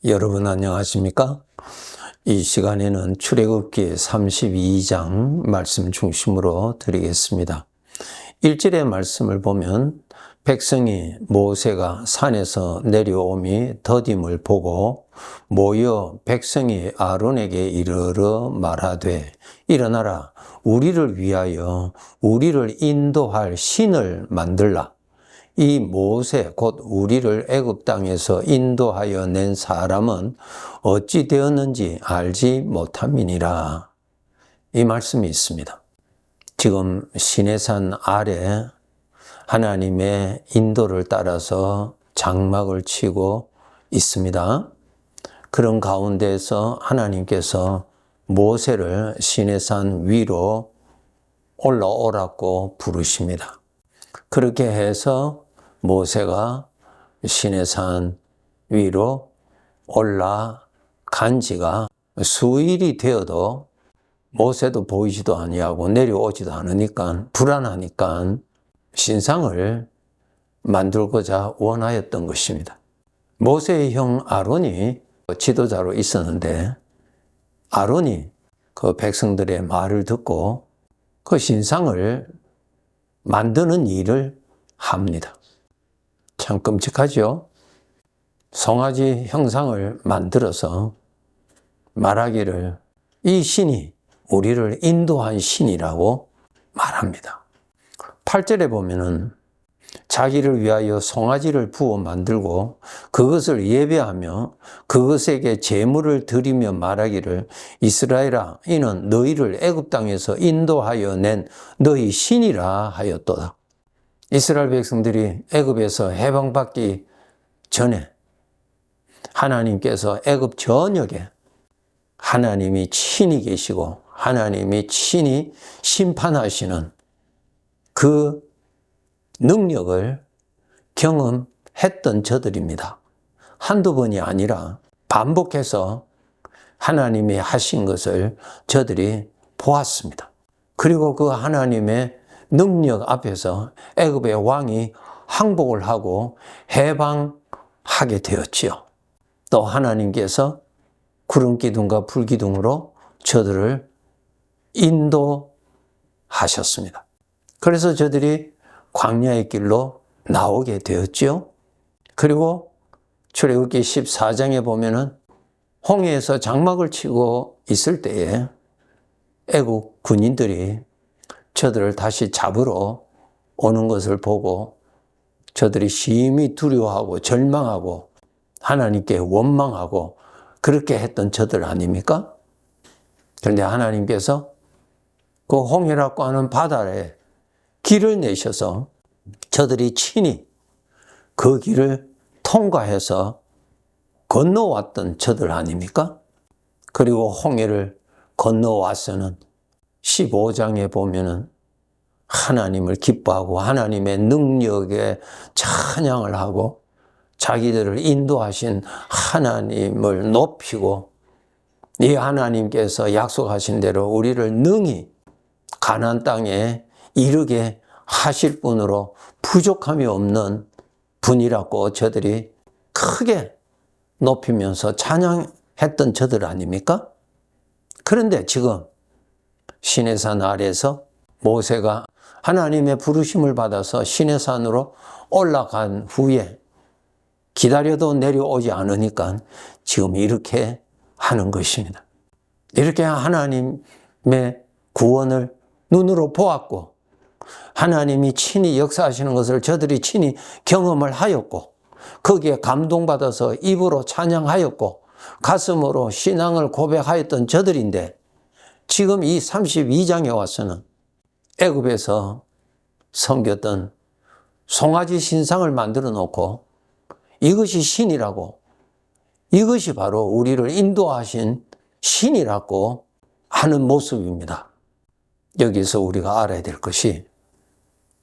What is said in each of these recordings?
여러분 안녕하십니까? 이 시간에는 출애굽기 32장 말씀 중심으로 드리겠습니다. 1절의 말씀을 보면 백성이 모세가 산에서 내려옴이 더딤을 보고 모여 백성이 아론에게 이르러 말하되 일어나라 우리를 위하여 우리를 인도할 신을 만들라. 이 모세 곧 우리를 애굽 땅에서 인도하여 낸 사람은 어찌 되었는지 알지 못함이니라. 이 말씀이 있습니다. 지금 시내산 아래 하나님의 인도를 따라서 장막을 치고 있습니다. 그런 가운데서 하나님께서 모세를 시내산 위로 올라오라고 부르십니다. 그렇게 해서 모세가 시내산 위로 올라간 지가 수일이 되어도 모세도 보이지도 아니하고 내려오지도 않으니까 불안하니까 신상을 만들고자 원하였던 것입니다. 모세의 형 아론이 지도자로 있었는데 아론이 그 백성들의 말을 듣고 그 신상을 만드는 일을 합니다. 참 끔찍하죠? 송아지 형상을 만들어서 말하기를 이 신이 우리를 인도한 신이라고 말합니다. 8절에 보면은 자기를 위하여 송아지를 부어 만들고 그것을 예배하며 그것에게 제물을 드리며 말하기를 이스라엘아 이는 너희를 애굽 땅에서 인도하여 낸 너희 신이라 하였도다. 이스라엘 백성들이 애굽에서 해방받기 전에 하나님께서 애굽 전역에 하나님이 친히 계시고 하나님이 친히 심판하시는 그 능력을 경험했던 저들입니다. 한두 번이 아니라 반복해서 하나님이 하신 것을 저들이 보았습니다. 그리고 그 하나님의 능력 앞에서 애굽의 왕이 항복을 하고 해방하게 되었지요. 또 하나님께서 구름 기둥과 불 기둥으로 저들을 인도하셨습니다. 그래서 저들이 광야의 길로 나오게 되었지요. 그리고 출애굽기 14장에 보면은 홍해에서 장막을 치고 있을 때에 애국 군인들이 저들을 다시 잡으러 오는 것을 보고 저들이 심히 두려워하고 절망하고 하나님께 원망하고 그렇게 했던 저들 아닙니까? 그런데 하나님께서 그 홍해라고 하는 바다에 길을 내셔서 저들이 친히 그 길을 통과해서 건너왔던 저들 아닙니까? 그리고 홍해를 건너와서는 15장에 보면은 하나님을 기뻐하고 하나님의 능력에 찬양을 하고 자기들을 인도하신 하나님을 높이고 이 하나님께서 약속하신 대로 우리를 능히 가나안 땅에 이르게 하실 분으로 부족함이 없는 분이라고 저들이 크게 높이면서 찬양했던 저들 아닙니까? 그런데 지금 시내산 아래에서 모세가 하나님의 부르심을 받아서 시내산으로 올라간 후에 기다려도 내려오지 않으니까 지금 이렇게 하는 것입니다. 이렇게 하나님의 구원을 눈으로 보았고 하나님이 친히 역사하시는 것을 저들이 친히 경험을 하였고 거기에 감동받아서 입으로 찬양하였고 가슴으로 신앙을 고백하였던 저들인데 지금 이 32장에 와서는 애굽에서 섬겼던 송아지 신상을 만들어 놓고 이것이 신이라고 이것이 바로 우리를 인도하신 신이라고 하는 모습입니다. 여기서 우리가 알아야 될 것이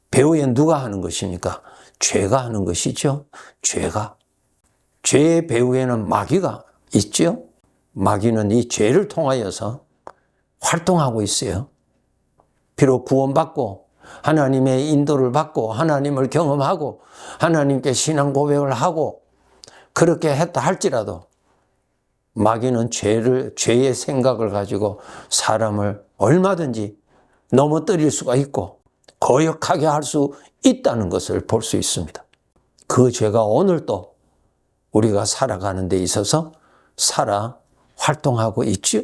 배후에 누가 하는 것입니까? 죄가 하는 것이죠. 죄의 배후에는 마귀가 있죠. 마귀는 이 죄를 통하여서 활동하고 있어요. 비록 구원받고 하나님의 인도를 받고 하나님을 경험하고 하나님께 신앙 고백을 하고 그렇게 했다 할지라도 마귀는 죄의 생각을 가지고 사람을 얼마든지 넘어뜨릴 수가 있고 거역하게 할 수 있다는 것을 볼 수 있습니다. 그 죄가 오늘도 우리가 살아가는 데 있어서 활동하고 있죠.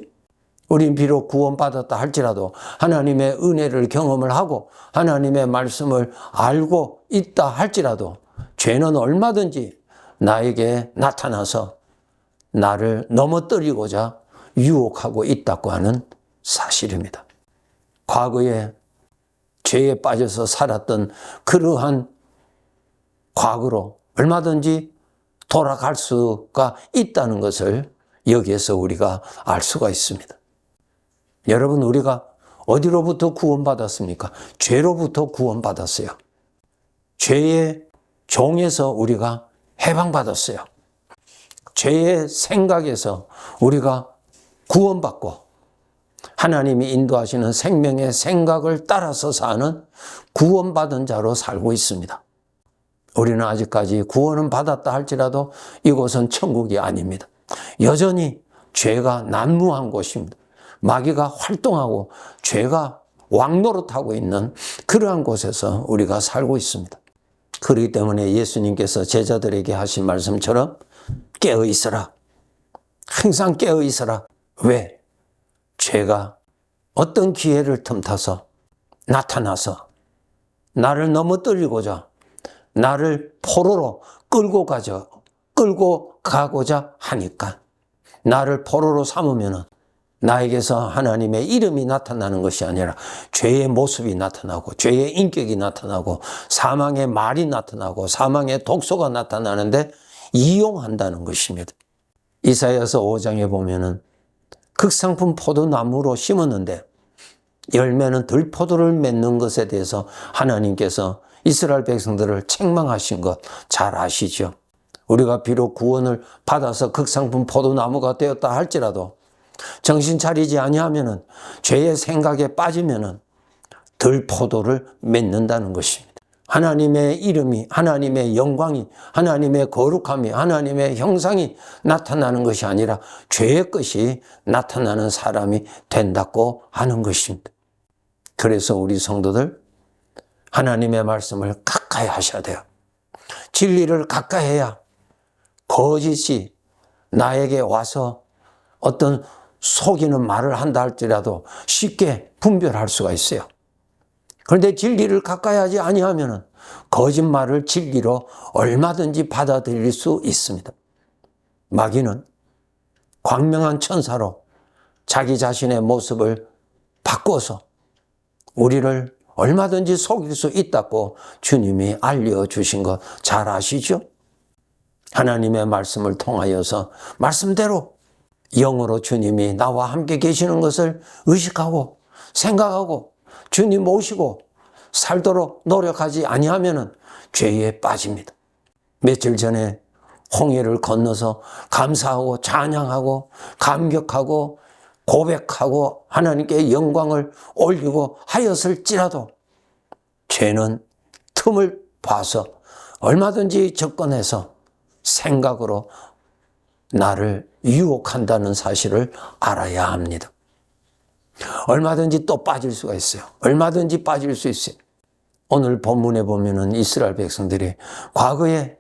우린 비록 구원받았다 할지라도 하나님의 은혜를 경험을 하고 하나님의 말씀을 알고 있다 할지라도 죄는 얼마든지 나에게 나타나서 나를 넘어뜨리고자 유혹하고 있다고 하는 사실입니다. 과거에 죄에 빠져서 살았던 그러한 과거로 얼마든지 돌아갈 수가 있다는 것을 여기에서 우리가 알 수가 있습니다. 여러분, 우리가 어디로부터 구원받았습니까? 죄로부터 구원받았어요. 죄의 종에서 우리가 해방받았어요. 죄의 생각에서 우리가 구원받고 하나님이 인도하시는 생명의 생각을 따라서 사는 구원받은 자로 살고 있습니다. 우리는 아직까지 구원은 받았다 할지라도 이곳은 천국이 아닙니다. 여전히 죄가 난무한 곳입니다. 마귀가 활동하고 죄가 왕노릇하고 있는 그러한 곳에서 우리가 살고 있습니다. 그렇기 때문에 예수님께서 제자들에게 하신 말씀처럼 깨어 있어라. 항상 깨어 있어라. 왜? 죄가 어떤 기회를 틈타서 나타나서 나를 넘어뜨리고자 나를 포로로 끌고 가고자 하니까 나를 포로로 삼으면은 나에게서 하나님의 이름이 나타나는 것이 아니라 죄의 모습이 나타나고 죄의 인격이 나타나고 사망의 말이 나타나고 사망의 독소가 나타나는데 이용한다는 것입니다. 이사야서 5장에 보면은 극상품 포도나무로 심었는데 열매는 들포도를 맺는 것에 대해서 하나님께서 이스라엘 백성들을 책망하신 것 잘 아시죠? 우리가 비록 구원을 받아서 극상품 포도나무가 되었다 할지라도 정신 차리지 아니하면은 죄의 생각에 빠지면은 들포도를 맺는다는 것입니다. 하나님의 이름이, 하나님의 영광이, 하나님의 거룩함이, 하나님의 형상이 나타나는 것이 아니라 죄의 것이 나타나는 사람이 된다고 하는 것입니다. 그래서 우리 성도들 하나님의 말씀을 가까이 하셔야 돼요. 진리를 가까이 해야 거짓이 나에게 와서 어떤 속이는 말을 한다 할지라도 쉽게 분별할 수가 있어요. 그런데 진리를 가까이 하지 아니하면 거짓말을 진리로 얼마든지 받아들일 수 있습니다. 마귀는 광명한 천사로 자기 자신의 모습을 바꿔서 우리를 얼마든지 속일 수 있다고 주님이 알려주신 것 잘 아시죠? 하나님의 말씀을 통하여서 말씀대로 영으로 주님이 나와 함께 계시는 것을 의식하고 생각하고 주님 모시고 살도록 노력하지 아니하면 죄에 빠집니다. 며칠 전에 홍해를 건너서 감사하고 찬양하고 감격하고 고백하고 하나님께 영광을 올리고 하였을지라도 죄는 틈을 봐서 얼마든지 접근해서 생각으로 나를 유혹한다는 사실을 알아야 합니다. 얼마든지 또 빠질 수가 있어요. 얼마든지 빠질 수 있어요. 오늘 본문에 보면은 이스라엘 백성들이 과거에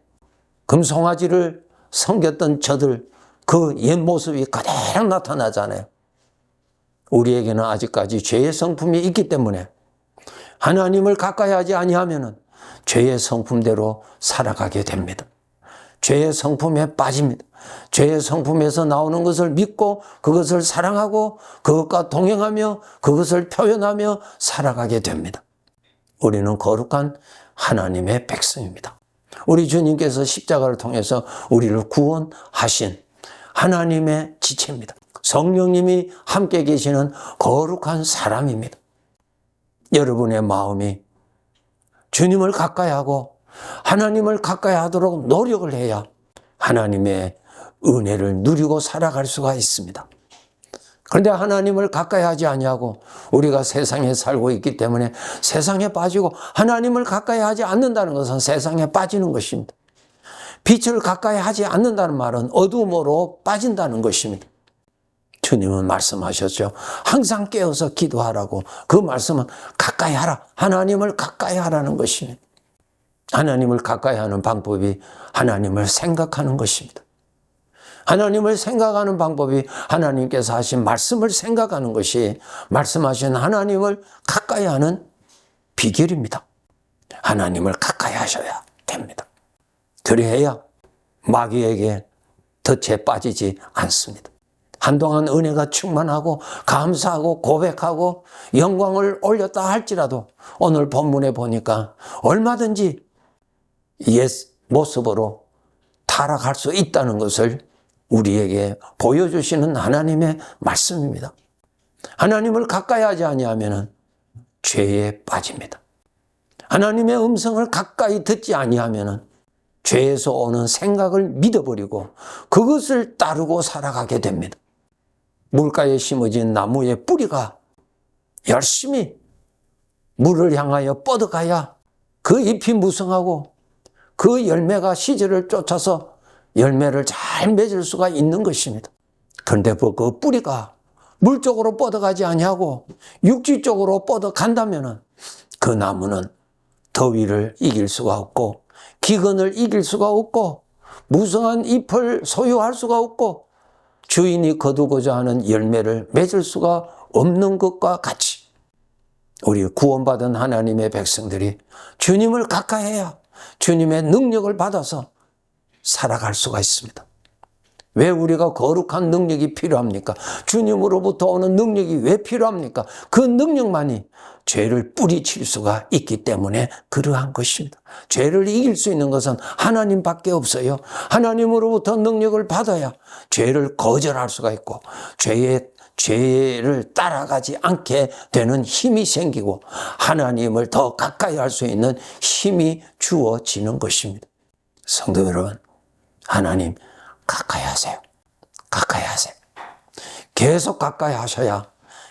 금송아지를 섬겼던 저들 그 옛 모습이 그대로 나타나잖아요. 우리에게는 아직까지 죄의 성품이 있기 때문에 하나님을 가까이 하지 아니하면은 죄의 성품대로 살아가게 됩니다. 죄의 성품에 빠집니다. 죄의 성품에서 나오는 것을 믿고 그것을 사랑하고 그것과 동행하며 그것을 표현하며 살아가게 됩니다. 우리는 거룩한 하나님의 백성입니다. 우리 주님께서 십자가를 통해서 우리를 구원하신 하나님의 지체입니다. 성령님이 함께 계시는 거룩한 사람입니다. 여러분의 마음이 주님을 가까이 하고 하나님을 가까이 하도록 노력을 해야 하나님의 은혜를 누리고 살아갈 수가 있습니다. 그런데 하나님을 가까이 하지 아니하고 우리가 세상에 살고 있기 때문에 세상에 빠지고 하나님을 가까이 하지 않는다는 것은 세상에 빠지는 것입니다. 빛을 가까이 하지 않는다는 말은 어둠으로 빠진다는 것입니다. 주님은 말씀하셨죠. 항상 깨어서 기도하라고. 그 말씀은 가까이 하라. 하나님을 가까이 하라는 것입니다. 하나님을 가까이 하는 방법이 하나님을 생각하는 것입니다. 하나님을 생각하는 방법이 하나님께서 하신 말씀을 생각하는 것이 말씀하신 하나님을 가까이 하는 비결입니다. 하나님을 가까이 하셔야 됩니다. 그래야 마귀에게 덫에 빠지지 않습니다. 한동안 은혜가 충만하고 감사하고 고백하고 영광을 올렸다 할지라도 오늘 본문에 보니까 얼마든지 옛 모습으로 타락할 수 있다는 것을 우리에게 보여주시는 하나님의 말씀입니다. 하나님을 가까이 하지 아니하면 죄에 빠집니다. 하나님의 음성을 가까이 듣지 아니하면 죄에서 오는 생각을 믿어버리고 그것을 따르고 살아가게 됩니다. 물가에 심어진 나무의 뿌리가 열심히 물을 향하여 뻗어가야 그 잎이 무성하고 그 열매가 시절을 쫓아서 열매를 잘 맺을 수가 있는 것입니다. 그런데 그 뿌리가 물 쪽으로 뻗어가지 아니하고 육지 쪽으로 뻗어간다면 그 나무는 더위를 이길 수가 없고 기근을 이길 수가 없고 무성한 잎을 소유할 수가 없고 주인이 거두고자 하는 열매를 맺을 수가 없는 것과 같이 우리 구원받은 하나님의 백성들이 주님을 가까이 해야 주님의 능력을 받아서 살아갈 수가 있습니다. 왜 우리가 거룩한 능력이 필요합니까? 주님으로부터 오는 능력이 왜 필요합니까? 그 능력만이 죄를 뿌리칠 수가 있기 때문에 그러한 것입니다. 죄를 이길 수 있는 것은 하나님밖에 없어요. 하나님으로부터 능력을 받아야 죄를 거절할 수가 있고 죄를 따라가지 않게 되는 힘이 생기고 하나님을 더 가까이 할 수 있는 힘이 주어지는 것입니다. 성도 여러분, 하나님 가까이 하세요. 가까이 하세요. 계속 가까이 하셔야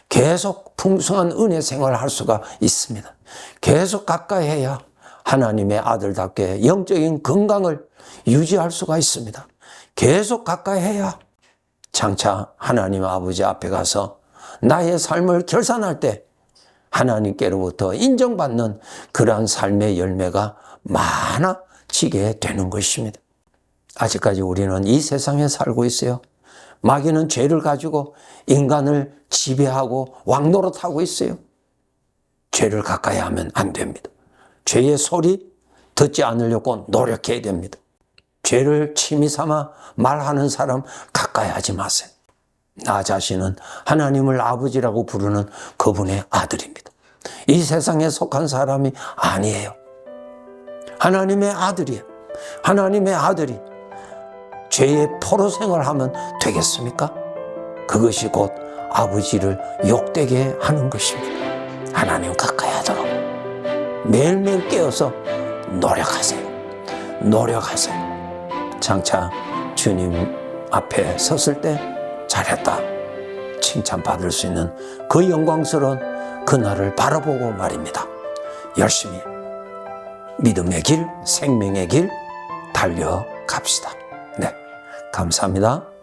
계속 풍성한 은혜 생활을 할 수가 있습니다. 계속 가까이 해야 하나님의 아들답게 영적인 건강을 유지할 수가 있습니다. 계속 가까이 해야 장차 하나님 아버지 앞에 가서 나의 삶을 결산할 때 하나님께로부터 인정받는 그러한 삶의 열매가 많아지게 되는 것입니다. 아직까지 우리는 이 세상에 살고 있어요. 마귀는 죄를 가지고 인간을 지배하고 왕노릇하고 있어요. 죄를 가까이 하면 안 됩니다. 죄의 소리 듣지 않으려고 노력해야 됩니다. 죄를 취미 삼아 말하는 사람 가까이 하지 마세요. 나 자신은 하나님을 아버지라고 부르는 그분의 아들입니다. 이 세상에 속한 사람이 아니에요. 하나님의 아들이에요. 하나님의 아들이 죄의 포로 생활하면 되겠습니까? 그것이 곧 아버지를 욕되게 하는 것입니다. 하나님 가까이 하도록 매일매일 깨어서 노력하세요. 노력하세요. 장차 주님 앞에 섰을 때 잘했다 칭찬받을 수 있는 그 영광스러운 그날을 바라보고 말입니다. 열심히 믿음의 길, 생명의 길 달려갑시다. 네, 감사합니다.